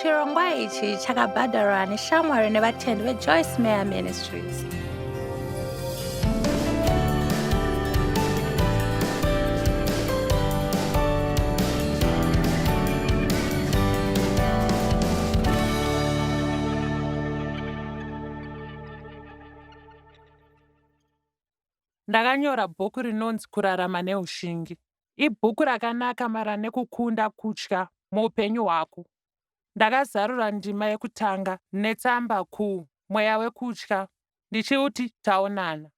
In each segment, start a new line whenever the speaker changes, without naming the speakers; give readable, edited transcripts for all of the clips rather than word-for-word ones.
Chirongwa ichi chakabhadharwa neshamwari nevatendi veJoyce Meyer Ministries.
Ndakanyora bhuku rinonzi Kurarama noHushingi. Ibhuku rakanaka mara nekukunda kutya muupenyu hwako. Ndakazarura ndima yekutanga netsamba kuu mweya wekutya ndichiuti taonana.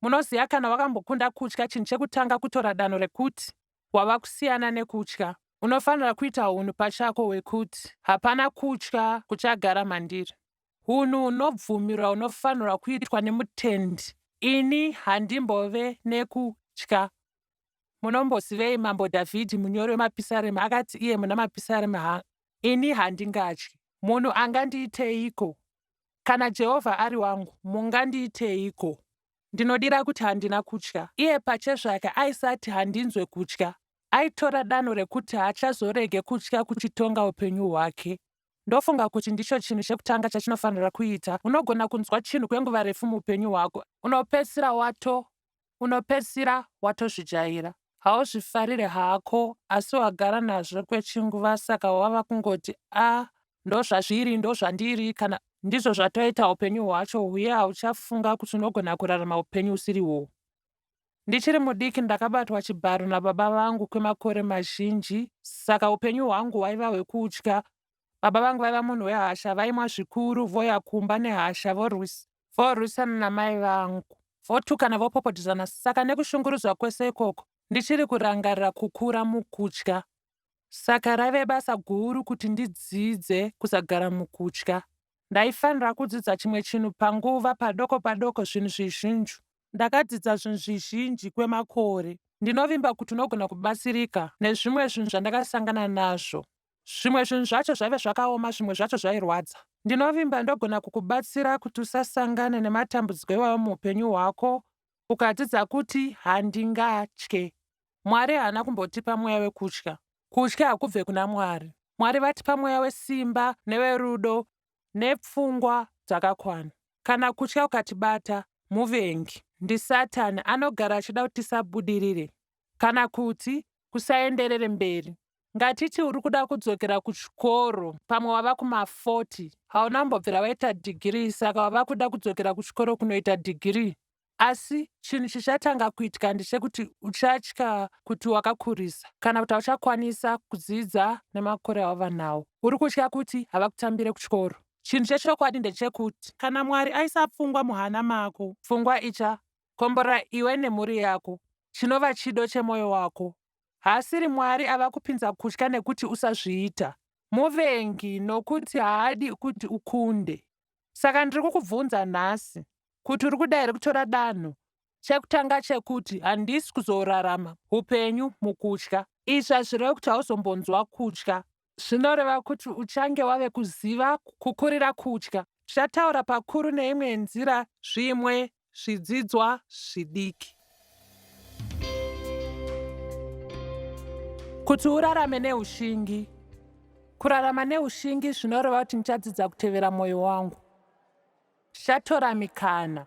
Munoziva kana wakambokunda kutya, chinhu chekutanga kutora danho rekuti wava kusiyana nekutya. Unofanira kuita unhu pachako hwekuti hapana kutya kuchagara mandiri. Unhu hunobvumirwa hunofanirwa kuitwa nemutendi. Ini handimbove nekutya. Munombozivei mambo Dhavhidhi munyori wemapisarema akati iye muna mapisarema ini handingatyi. Munhu angandiiteiko? Kana Jehovha ari wangu, mungandiiteiko? Ndinodira kuti handina kutya. Iye pachezvake aisati handinzwe kutya. Aitora danho rekuti haachazorege kutya kuchitonga upenyu hwake. Ndofunga kuti ndicho chinhu chekutanga chachinofanira kuita. Unogona kunzwa chinhu kwenguva refu muupenyu hwako. Unopedzisira watozvijaira. Hauzvifarire hako, asi wagara nazvo kwechinguva, saka wava kungoti ndozvazviri, ndozvandiri, kana ndizvo zvatoita upenyu hwacho, uye hauchafunga kuti unogona kurarama upenyu usiriwo. Ndichiri mudiki ndakabatwa chibharo nababa vangu kwemakore mazhinji, saka upenyu hwangu hwaiva hwekutya. Baba vangu vaiva munhu wehasha, vaimwa zvikuru, voya kumba nehasha, vorwisana namai vangu, votukana, vopopotedzana. Saka nekushungurudzwa kwese ikoko, ndichiri kurangarira kukura mukutya. Saka raive basa guru kuti ndidzidze kusagara mukutya. Ndaifanira kudzidza chimwe chinhu panguva, padoko padoko, zvinhu zvizhinji. Ndakadzidza zvinhu zvizhinji kwemakore. Ndinovimba kuti unogona kubatsirika nezvimwe zvinhu zvandakasangana nazvo. Zvimwe zvinhu zvacho zvaive zvakaoma, zvimwe zvacho zvairwadza. Ndinovimba ndogona kukubatsira kuti usasangane nematambudziko iwayo muupenyu hwako, ukadzidza kuti handingatye. Mwari haana kumbotipa mweya wekutya. Kutya hakubve kuna Mwari. Mwari vatipa mweya wesimba newerudo nepfungwa dzakakwana. Kana kutya ukatibata, muvengi. NdiSatani anogara achida kuti tisabudirire, kana kuti kusaenderere mberi. Ngatiti uri kuda kudzokera kuchikoro, pamwe wava kuma40, hauna mbobvira waita dhigirii, saka wava kuda kudzokera kuchikoro kunoita dhigirii. Asi chinhu chichatanga kuitika ndechekuti uchatya kuti wakakurisa, kana kuti hauchakwanisa kudzidza nemakore awava nawo. Uri kutya kuti hava kutambire kuchikoro. Chinhu chechokwadi ndechekuti kana Mwari aisa pfungwa muhana mako, pfungwa ichakomborera iwe nemhuri yako, chinova chido chemwoyo wako. Haasiri Mwari ava kupinza kutya nekuti usazviita. Muvengi nokuti haadi kuti ukunde. Saka ndiri kukubvunza nhasi kuti uri kuda here kutora danho chekutanga chekuti handisi kuzorarama upenyu mukutya. Izvi hazvireva kuti hauzombonzwa kutya. Zvinoreva kuti uchange wave kuziva kukurira kutya. Tichataura pakuru neimwe nzira, zvimwe zvidzidzwa zvidiki. Kuti urarame neHushingi. Kurarama neHushingi zvinoreva kuti ndichadzidza kutevera mwoyo wangu. Ndichatora mikana.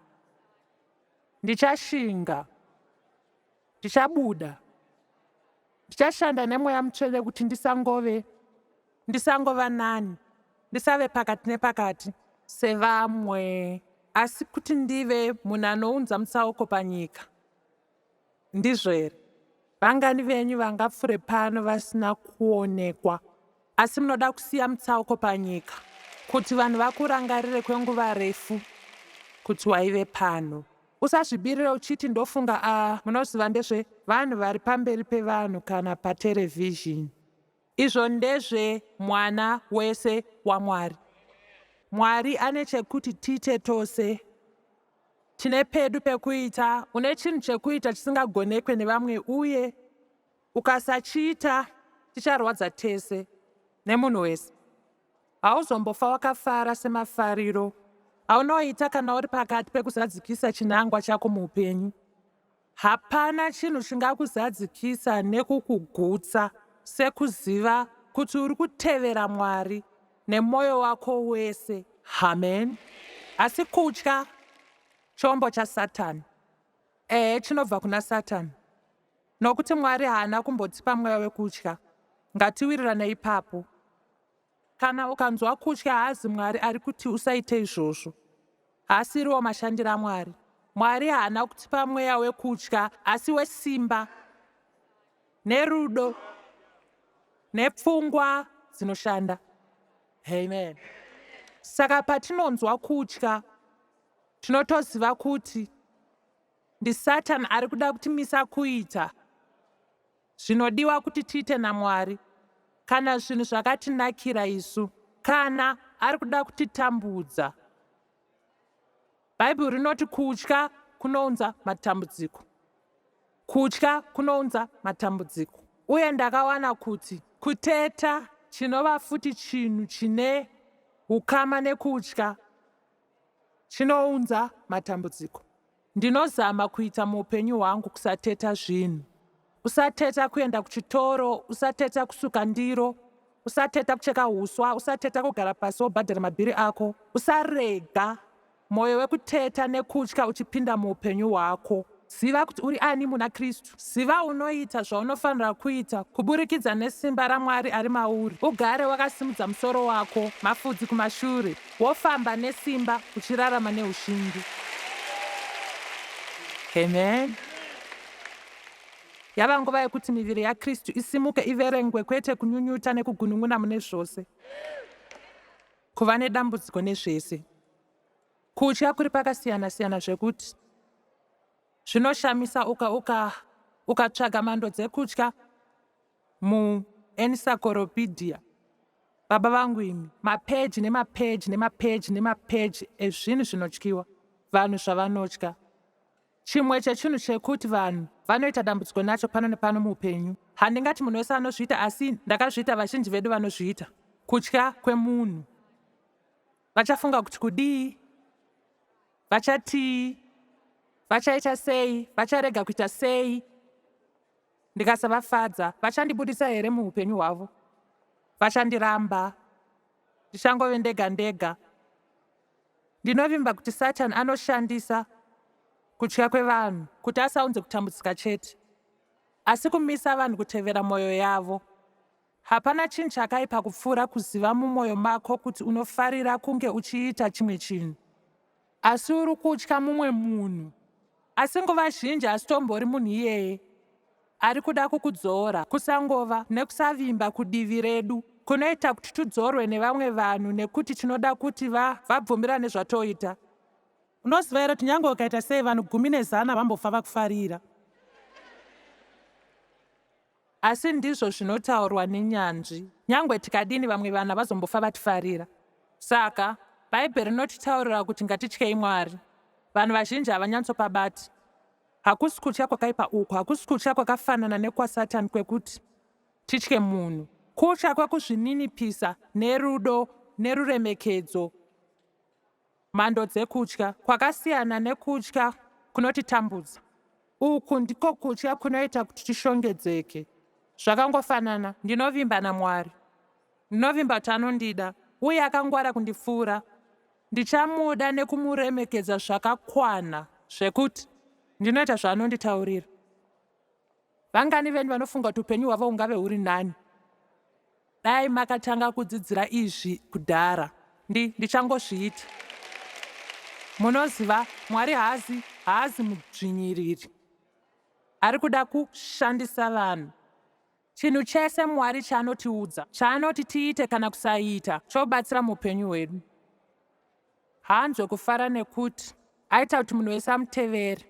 Ndichashinga. Ndichabuda. Ndichashanda nemweya mutsvene kuti ndisangova nani, ndisave pakati nepakati sevamwe, asi kuti ndive munhu anounza mutsauko panyika. Ndizvo here? Vangani venyu vangapfure pano vasina kuonekwa, asi munoda kusiya mutsauko panyika kuti vanhu vakurangarire kwenguva refu kuti waive pano. Usazvibirire uchiti ndofunga munoziva ndezve vanhu vari pamberi pevanhu kana paterevhizhini. Izvo ndezve mwana wese waMwari. Mwari ane chekuti tiite tose. Tine pedu pekuita. Une chinhu chekuita chisingagonekwe nevamwe, uye ukasachiita chicharwadza tese nemunhu wese. Hauzombofa wakafara semafariro. Haunoita kana uri pakati pekuzadzikisa chinangwa chako muupenyu. Hapana chinhu chingakuzadzikisa nekukugutsa sekuziva kuti uri kutevera Mwari nemwoyo wako wese. Amen. Asi kutya chombo chaSatani. Chinobva kuna Satani. Nokuti Mwari haana kumbotipa mweya wekutya. Ngatiwirirane ipapo. Kana ukanzwa kutya, haazi Mwari ari kuti usaite izvozvo. Haasiriwo mashandiro aMwari. Mwari haana kutipa mweya wekutya, asi wesimba, nerudo, nepfungwa dzinoshanda. Amen. Saka patinonzwa kutya, tinotoziva kuti ndiSatani ari kuda kutimisa kuita zvinodiwa kuti tiite naMwari, kana zvinhu zvakatinakira isu, kana ari kuda kutitambudza. Bhaibheri rinoti kutya kunounza matambudziko. Kutya kunounza matambudziko. Uye ndakawana kuti kuteta chinova futi chinhu chine ukama nekutya chinounza matambudziko. Ndinozama kuita muupenyu hwangu kusateta zvinhu. Usateta kuenda kuchitoro, usateta kusuka ndiro, usateta kucheka huswa, usateta kugara pasi wobhadhara mabhiri ako. Usarega mwoyo wekuteta nekutya uchipinda muupenyu hwako. Ziva kuti uri ani muna Kristu. Ziva unoita zvaunofanira kuita kuburikidza nesimba raMwari ari mauri. Ugare wakasimudza musoro wako, mafudzi kumashure, wofamba nesimba uchirarama neHushingi. Amen. Yava nguva yekuti miviri yaKristu isimuke iverengwe, kwete kunyunyuta nekugunun'una mune zvose, kuva nedambudziko nezvese. Kutya kuri pakasiyana-siyana zvekuti zvinoshamisa ukatsvaga mhando dzekutya muencyclopedia. Baba vangu imi, mapeji nemapeji nemapeji nemapeji ezvinhu zvinotyiwa, vanhu zvavanotya. Chimwe chechinhu chekuti vanhu vanoita dambudziko nacho pano nepano muupenyu. Handingati munhu wese anozviita, asi ndakazviita, vazhinji vedu vanozviita. Kutya kwemunhu. Vachafunga kuti kudii, vachatii, vachaita sei, vacharega kuita sei, ndikasavafadza, vachandibudisa here muupenyu hwavo, vachandiramba, ndichangove ndega ndega. Ndinovimba kuti Satani anoshandisa kutya kwevanhu kuti asaunze kutambudzika chete, asi kumisa vanhu kutevera mwoyo yavo. Hapana chinhu chakaipa kupfuura kuziva mumwoyo mako kuti unofarira kunge uchiita chimwe chinhu, asi uri kutya mumwe munhu. Asi nguva zhinji asitombori munhu iyeye ari kuda kukudzora. Kusangova nekusavimba kudivi redu kunoita kuti tudzorwe nevamwe vanhu nekuti tinoda kuti vabvumirane zvatoita. Unoziva here kuti nyange ukaita sei vanhu 10 vambofa vakufarira. Asi ndizvo zvinotaurwa nenyanzvi. Nyangwe tikadini vamwe vanhu vazombofa vatifarira. Saka Bhaibheri rinotitaurira kuti ngatityei Mwari. Vanhu vazhinji havanyatsopabati. Hakusi kutya kwakaipa uku, hakusi kutya kwakafanana nekwaSatani kwekuti titye munhu. Kutya kwekuzvininipisa nerudo neruremekedzo. Mhando dzekutya kwakasiyana nekutya kunotitambudza. Uku ndiko kutya kunoita kuti tishongedzeke. Zvakangofanana, ndinovimba naMwari. Ndinovimba kuti anondida uye akangwara kundipfuura. Ndichamuda nekumuremekedza zvakakwana zvekuti ndinoita zvaanonditaurira. Vangani venyu vanofunga kuti upenyu hwavo hungave huri nani? Dai makatanga kudzidzira izvi kudhara. Ndichangozviita. Munoziva, Mwari haazi mudzvinyiriri. Ari kuda kushandisa vanhu. Chinhu chese Mwari chaanotiudza, chaanoti tiite kana kusaita, chobatsira muupenyu hwedu. Haanzwe kufara nekuti aita kuti munhu wese amutevere.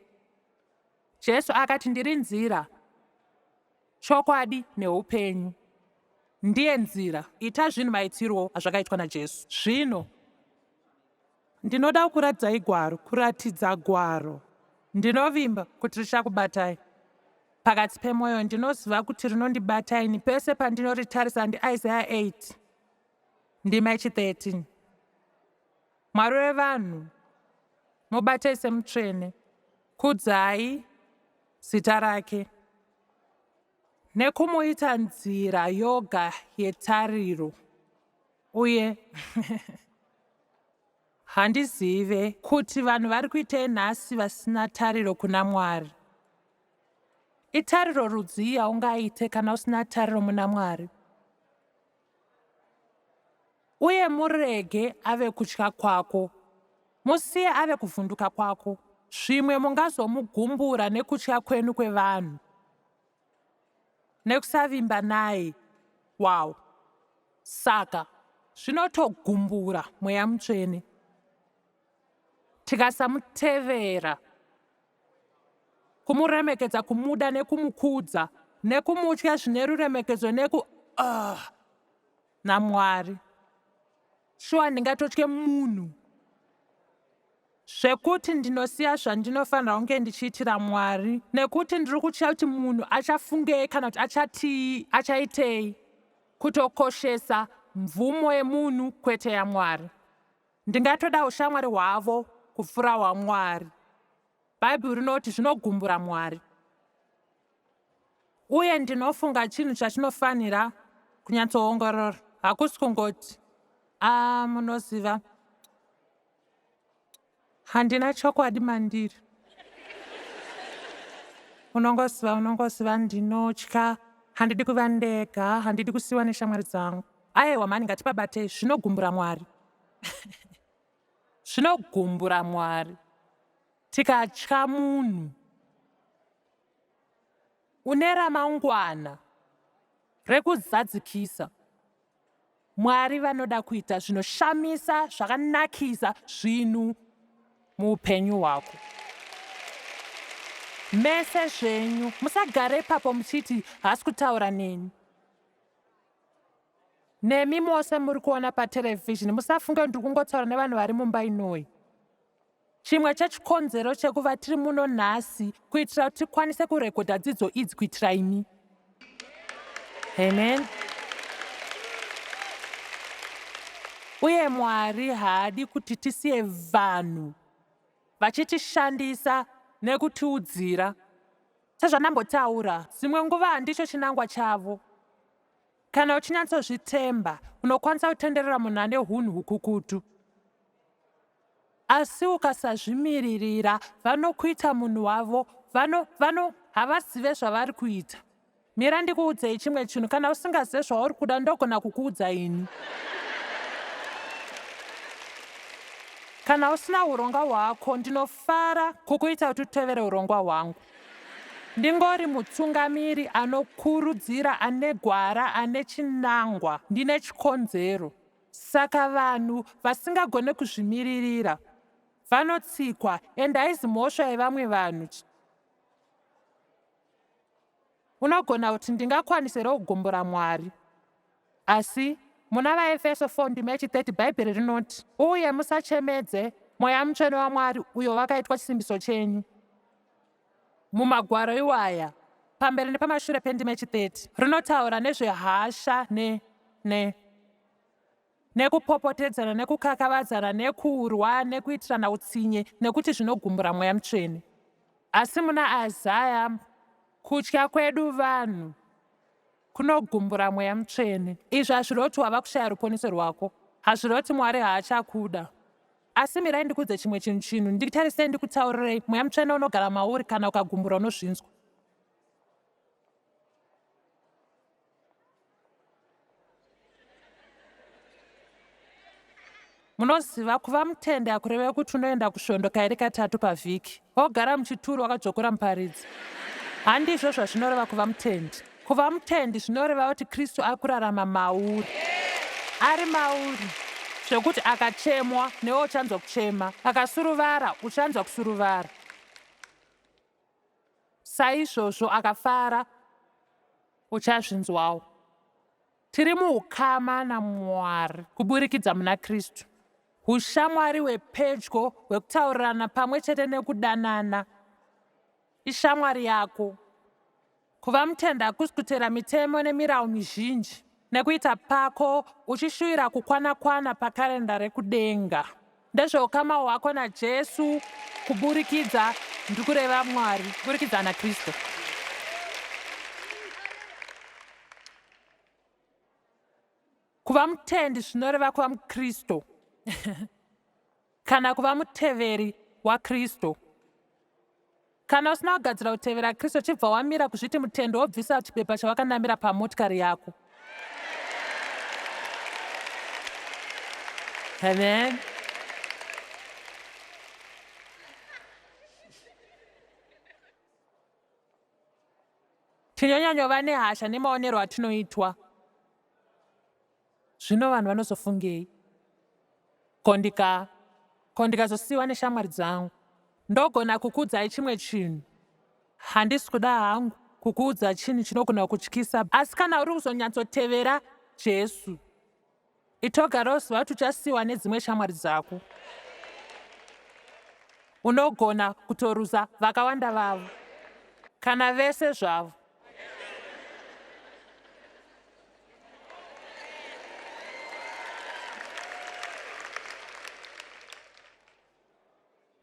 Jesu akati, ndiri nzira, chokwadi neupenyu. Ndiye nzira. Ita zvinhu maitirwo azvakaitwa naJesu. Zvino ndinoda kuratidza gwaro. Ndinovimba kuti richakubatai. Pakati pemwoyo ndinoziva kuti rinondibataini pese pandinoritarisa ndiIsaiah 8 ndima 13. Mwari wevanhu, mubatai semutsvene, kudzai zita rake, nekumuita nzira yoga yetariro. uye handizive kuti vanhu vari kuitei nhasi vasina tariro kuna Mwari. Itariro rudzi yaungaite kana usina tariro muna Mwari. Uye murege ave kutya kwako, musiye ave kuvhunduka kwako. Zvimwe mungazomugumbura nekutya kwenu kwevanhu, nekusavimba naye. Wow! Saka zvinotogumbura Mweya Mutsvene tikasamutevera, kumuremekedza, kumuda nekumukudza, nekumutya zvine ruremekedzo naMwari. Shuwa ndingatotye munhu zvekuti ndinosiya zvandinofanira kunge ndichiitira Mwari, nekuti ndiri kutya kuti munhu achafungei kana kuti achatii, achaitei, kutokoshesa mvumo yemunhu kwete yaMwari. Ndingatoda ushamwari hwavo kupfuura hwaMwari. Bhaibheri rinoti zvinogumbura Mwari. Uye ndinofunga chinhu chatinofanira kunyatsoongorora. Hakusi kungoti munoziva, handina chokwadi mandiri. Unongosiva ndinotya, handidi kuva ndega, handidi kusiyiwa neshamwari dzangu. Aiwa mani, ngatipabatei. Zvinogumbura Mwari. Zvinogumbura Mwari. Tikatya munhu une ramangwana rekuzadzikisa, Mwari vanoda kuita zvinoshamisa, zvakanakisa zvinhu muupenyu hwako. Mese zvenyu musagare ipapo muchiti hasi kutaura neni. Nemi mose muri kuona paterevhizhini musafunge ndiri kungotaura nevanhu vari mumba inoi. Chimwe chechikonzero chekuva tiri muno nhasi kuitira kuti tikwanise kurekodha dzidzo idzi kuitira imi. Amen. Uye Mwari haadi kuti tisiye vanhu vachitishandisa nekutiudzira. Sezvandambotaura, dzimwe nguva handicho chinangwa chavo. Kana uchinyatsozvitemba, unokwanisa kutenderera munhu ane hunhu hukukutu. Asi ukasazvimiririra, vanokuita munhu wavo, havazive zvavari kuita. Mira ndikuudzei chimwe chinhu, kana usingazive zvauri kuda, ndogona kukuudza ini. Kana usina urongwa hwako, ndinofara kukuita kuti utevere urongwa hwangu. Ndingori mutsungamiri anokurudzira, ane gwara, ane chinangwa, ndine chikonzero. Saka vanhu vasingagone kuzvimiririra vanotsikwa, ende haizi mhosva yevamwe vanhu. Unogona kuti ndingakwanisire kugumbura Mwari. Asi muna vaEfeso 4:30 Bhaibheri rinoti, uye musachemedze Mweya Mutsvene waMwari uyo wakaitwa chisimbiso chenyu. Mumagwaro iwaya, pamberi nepamashure pe30 rinotaura nezvehasha nekupopotedzana, nekukakavadzana, nekurwa, nekuitirana utsinye, nekuti zvinogumbura Mweya Mutsvene. Asi muna Azaya, kutya kwedu vanhu kunogumbura Mweya Mutsvene. Izvi hazviroti wava kushaya ruponeso rwako, hazviroti Mwari haachakuda. Asi mirai ndikudze chimwe chinhu, ndikutarisei ndikutaurirei, Mweya Mutsvene unogara mauri kana ukagumbura unozvinzwa. Munoziva, kuva mutende hakureve kuti unoenda kusvondo kairi katatu pavhiki, wogara muchituru wakadzokera muparidzi. Handizvo zvazvinoreva kuva mutende. Kuva mutende zvinoreva kuti Kristu akurarama mauri. Ari mauri, zvekuti akachemwa newe uchanzwa kuchema, akasuruvara uchanzwa kusuruvara. Saizvozvo akafara uchazvinzwawo. Tiri muukama naMwari kuburikidza muna Kristu. Ushamwari hwepedyo hwekutaurirana pamwe chete nekudanana ishamwari yako. Kuva mutende hakusi kutera mitemo nemirau mizhinji nekuita pako uchishuvira kukwana pakarenda rekudenga. Ndezveukama hwako naJesu kuburikidza, ndikureva Mwari, kuburikidza naKristu. Kuva mutendi zvinoreva kuva muKristu kana kuva muteveri waKristu. Kana usina kugadzira kutevera Kristu, chibva wamira kuzviti mutendi wobvisa chipepa chawakanamira pamotikari yako. Amen. Tinonyanyova nehasha nemaonero atinoitwa. Zvino vanhu vanozofungei? Ko ndikazosiyiwa neshamwari dzangu ndogona kukuudzai chimwe chinhu. Handisi kuda hangu kukuudza chinhu chinogona kukutyisa, asi kana uri kuzonyatsotevera Jesu, itogara uziva kuti uchasiyiwa nedzimwe shamwari dzako. Unogona kutoruza vakawanda vavo, kana vese zvavo.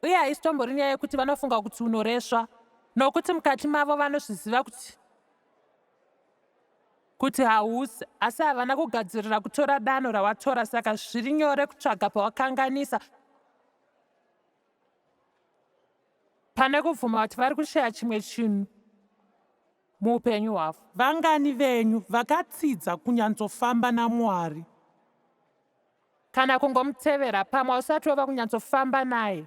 Uye haisitombori nyaya yekuti vanofunga kuti unoresva, nokuti mukati mavo vanozviziva kuti hausi, asi havana kugadzirira kutora danho rawatora, saka zviri nyore kutsvaga pawakanganisa pane kubvuma kuti vari kushaya chimwe chinhu muupenyu hwavo.
Vangani venyu vakatsidza kunyantsofamba naMwari?
Kana kungomutevera pamwe usati wova kunyantsofamba naye.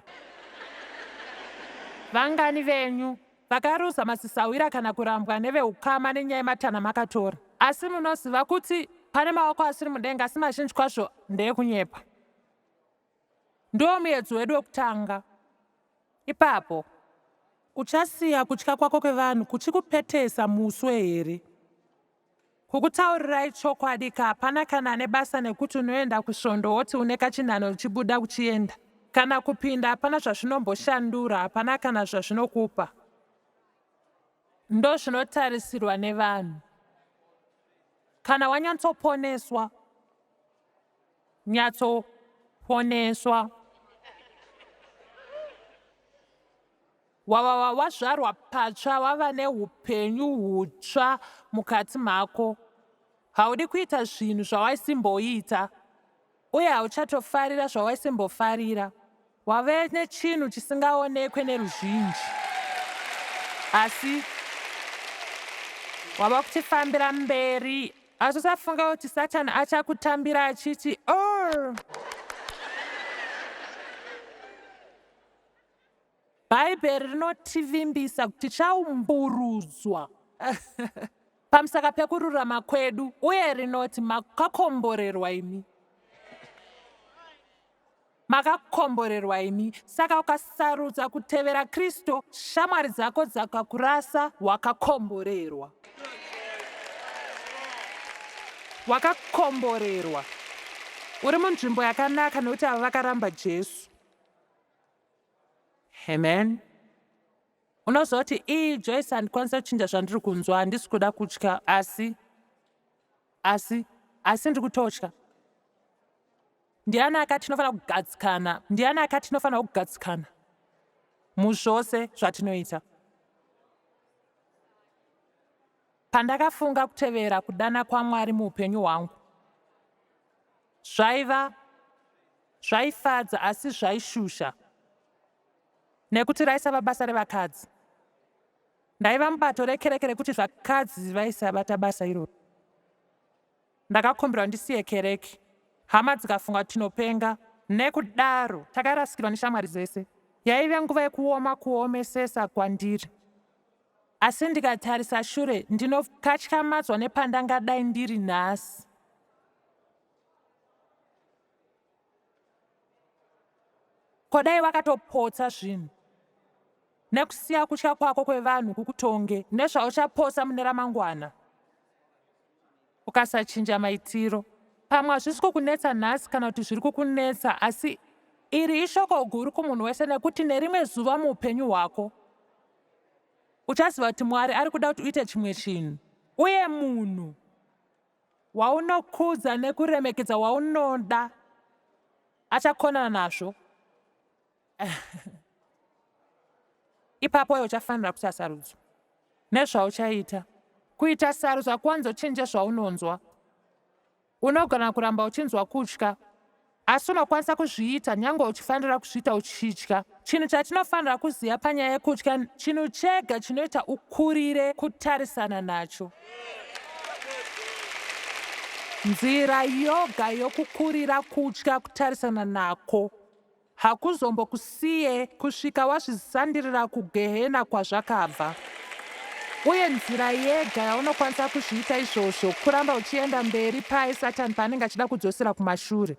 Vangani venyu vakaruza masisawira kana kurambwa neveukama nenyaya yematana makatora, asi munoziva kuti pane maoko asiri mudenga, asi mazhinji kwazvo ndeekunyepa. Ndiwo muedzi wedu wekutanga. Ipapo
Uchasiya kutya kwako kwevanhu kuchikupetesa muswe here?
kukutaurirai chokwadi ka hapana kana ane basa nekuti unoenda kusvondo woti une kachinhano uchibuda kuchienda. Kana kupinda hapana zvazvinomboshandura, hapana kana zvazvinokupa. Ndo zvinotarisirwa nevanhu. Kana wanyatsoponeswa, wazvarwa patsva, wava neupenyu hutsva mukati mako. Haudi kuita zvinhu zvawaisimboita, uye hauchatofarira zvawaisimbofarira. Wave nechinhu chisingaonekwe neruzhinji, asi wava kuchifambira mberi. Asi usafunga kuti Satani achakutambira achiti Bhaibheri rinotivimbisa kuti tichaumburudzwa pamusaka pekururama kwedu, uye rinoti makakomborerwa imi. Makakomborerwa imi. Saka ukasarudza kutevera Kristu, shamwari dzako dzakakurasa, wakakomborerwa. Wakakomborerwa. Uri munzvimbo yakanaka nokuti ava vakaramba Jesu. Amen. Unozoti Joyce handikwanisa kuchinja zvandiri kunzwa, handisi kuda kutya, asi ndiri kutotya. Ndiani akati tinofanira kugadzikana? Ndiani akati tinofanira kugadzikana muzvose zvatinoita? Pandakafunga kutevera kudana kwaMwari muupenyu hwangu, zvaifadza asi zvaishusha, nekuti raisava basa revakadzi. Ndaiva mubato rekereke kuti vakadzi vaisabata basa iroro. Ndakakumbirwa ndisiye kereke, hama dzikafunga kuti tinopenga. Nekudaro takarasikirwa neshamwari dzese. Yaive nguva yekuoma kuomesesa kwandiri, asi ndikatarisa shure ndinokatyamadzwa nepandangadai ndiri nhasi. Kodai wakatopotsa zvinhu nekusiya kutya kwako kwevanhu kukutonge nezvauchaposa mune ramangwana, ukasachinja maitiro. Pamwe hazvisi kukunetsa nhasi kana kuti zviri kukunetsa, asi iri ishoko guru kumunhu wese, nekuti nerimwe zuva muupenyu hwako uchaziva kuti Mwari ari kuda kuti uite chimwe chinhu, uye munhu waunokudza nekuremekedza, waunoda, achakonana nazvo. Ipapo uchafanira kuti asarudzwa nezvauchaita. Kuita sarudzwa kuwanzochinja zvaunonzwa. unogona kuramba uchinzwa kutya, asi unokwanisa kuzviita nyange uchifanira kuzviita uchitya. Chinhu chatinofanira kuziva panyaya yekutya, chinhu chega chinoita ukurire kutarisana nacho. Nzira yoga yokukurira kutya kutarisana nako hakuzombokusiye kusvika wazvisandirira kugehena kwazvakabva. Uye nzira yega yaunokwanisa kuzviita izvozvo kuramba uchienda mberi paye Satani paanenge achida kudzosera kumashure.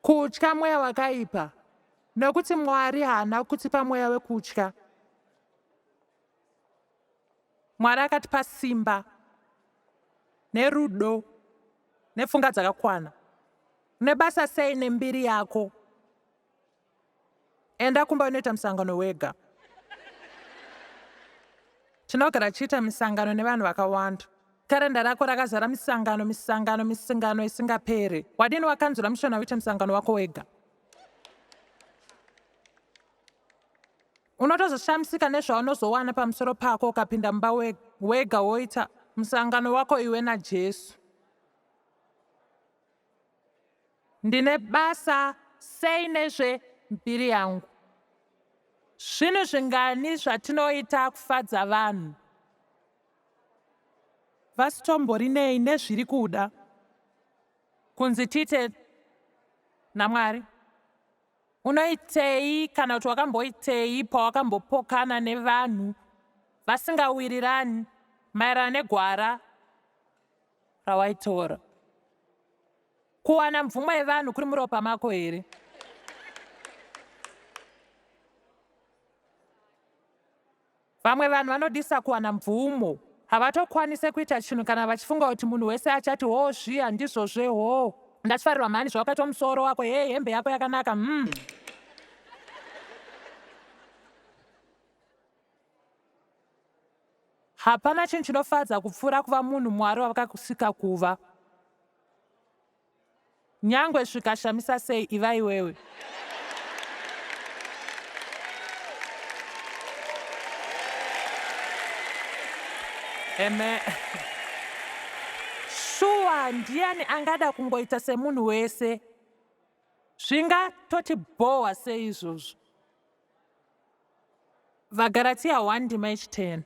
Kutya mweya wakaipa, nokuti Mwari haana kutipa mweya wekutya. Mwari akatipa simba nerudo nepfungwa dzakakwana. Nebasa sei nembiri yako? Enda kumba unoita musangano wega. Tinogara tichiita misangano nevanhu vakawanda. Karenda rako rakazara misangano isingaperi. Wadini wakanzura mushona uite musangano wako wega? Unotozoshamisika nezvaunozowana pamusoro pako ukapinda mumba wega woita musangano wako iwe naJesu. Ndine basa sei nezvembiri yangu? Zvinhu zvingani zvatinoita kufadza vanhu?
Vasitomborinei nezviri kuda
kunzi tiite naMwari? Unoitei kana kuti wakamboitei pawakambopokana nevanhu vasingawirirani maererano negwara rawaitora? Kuwana mvumo yevanhu kuri muropa mako here? Vamwe vanhu vanodisa kuwana mvumo. Havatokwanise kuita chinhu kana vachifunga kuti munhu wese achati zviya ndizvozve ndachifarirwa mhani zvawakaita musoro wako, hembe yako yakanaka. Hapana chinhu chinofadza kupfuura kuva munhu Mwari wavakakusika kuva. Nyangwe zvikashamisa sei, iva iwewe. Amen. Shuwa ndiani angada kungoita semunhu wese? Zvingatoti bhowa sei izvozvo? Vagaratia 1:10.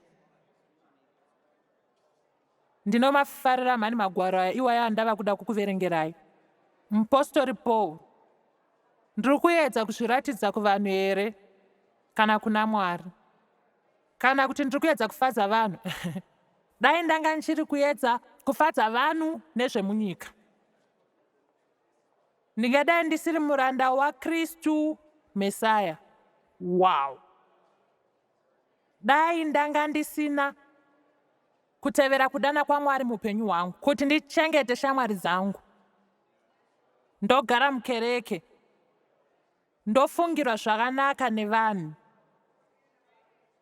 Ndinomafarira mhani magwaro aya iwaya andava kuda kukuverengerai. Mupostori Paul: ndiri kuedza kuzviratidza kuvanhu here kana kuna Mwari? Kana kuti ndiri kuedza kufadza vanhu? Dai ndanga ndichiri kuedza kufadza vanhu nezvemunyika, ndingadai ndisiri muranda waKristu Mesaya. Wow! Dai ndanga ndisina kutevera kudana kwaMwari muupenyu hwangu, kuti ndichengete shamwari dzangu, ndogara mukereke, ndofungirwa zvakanaka nevanhu,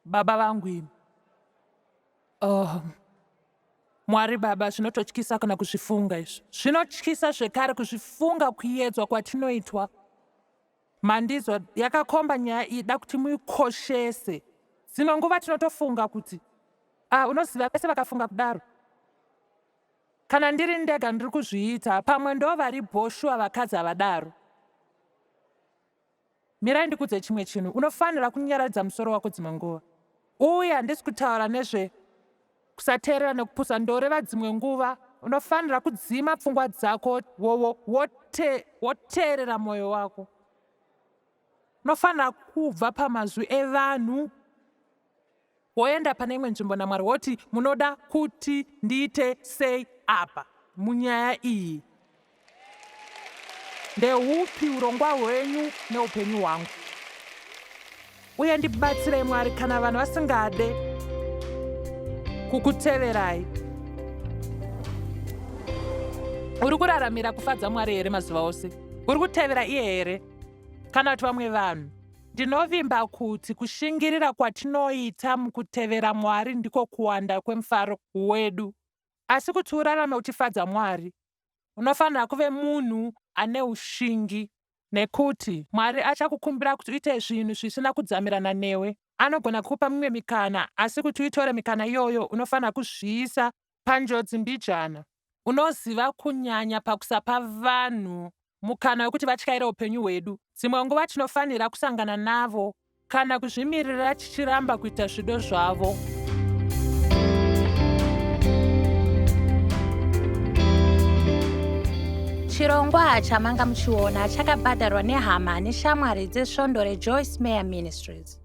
baba vangu imi. Mwari Baba, zvinototyisa kana kuzvifunga izvo. Zvinotyisa zvekare kuzvifunga kuedzwa kwatinoitwa. Mandizo yakakomba nyaya iyi da kuti muikoshese. Dzimwe nguva tinotofunga kuti unoziva vese vakafunga kudaro. Kana ndiri ndega ndiri kuzviita, pamwe ndo vari bhoshuwa vakadzi avadaro. Mirai ndikudze chimwe chinhu, unofanira kunyaradza musoro wako dzimwe nguva. Uye handisi kutaura nezve kusateerera nekupusa, ndoreva dzimwe nguva unofanira kudzima pfungwa dzako woteerera mwoyo wako. Unofanira kubva pamazwi evanhu woenda pane imwe nzvimbo naMwari woti munoda kuti ndiite sei apa munyaya iyi? Ndehupi urongwa hwenyu neupenyu hwangu? Uye ndibatsirei Mwari kana vanhu vasingade kukuteverai. Uri kuraramira kufadza Mwari here mazuva ose? Uri kutevera iye here kana kuti vamwe vanhu? Ndinovimba kuti kushingirira kwatinoita mukutevera Mwari ndiko kuwanda kwemufaro wedu. Asi kuti urarame uchifadza Mwari, unofanira kuve munhu ane ushingi, nekuti Mwari achakukumbira kuti uite zvinhu zvisina kudzamirana newe. Anogona kukupa mimwe mikana, asi kuti uitore mikana iyoyo unofanira kuzviisa panjodzi mbijana. unoziva kunyanya pakusapa vanhu mukana wekuti vatyaire upenyu hwedu. Dzimwe nguva tinofanira kusangana navo kana kuzvimirira tichiramba kuita zvido zvavo.
Chirongwa chamanga muchiona chakabhadharwa nehama neshamwari dzesvondo reJoyce Meyer Ministries.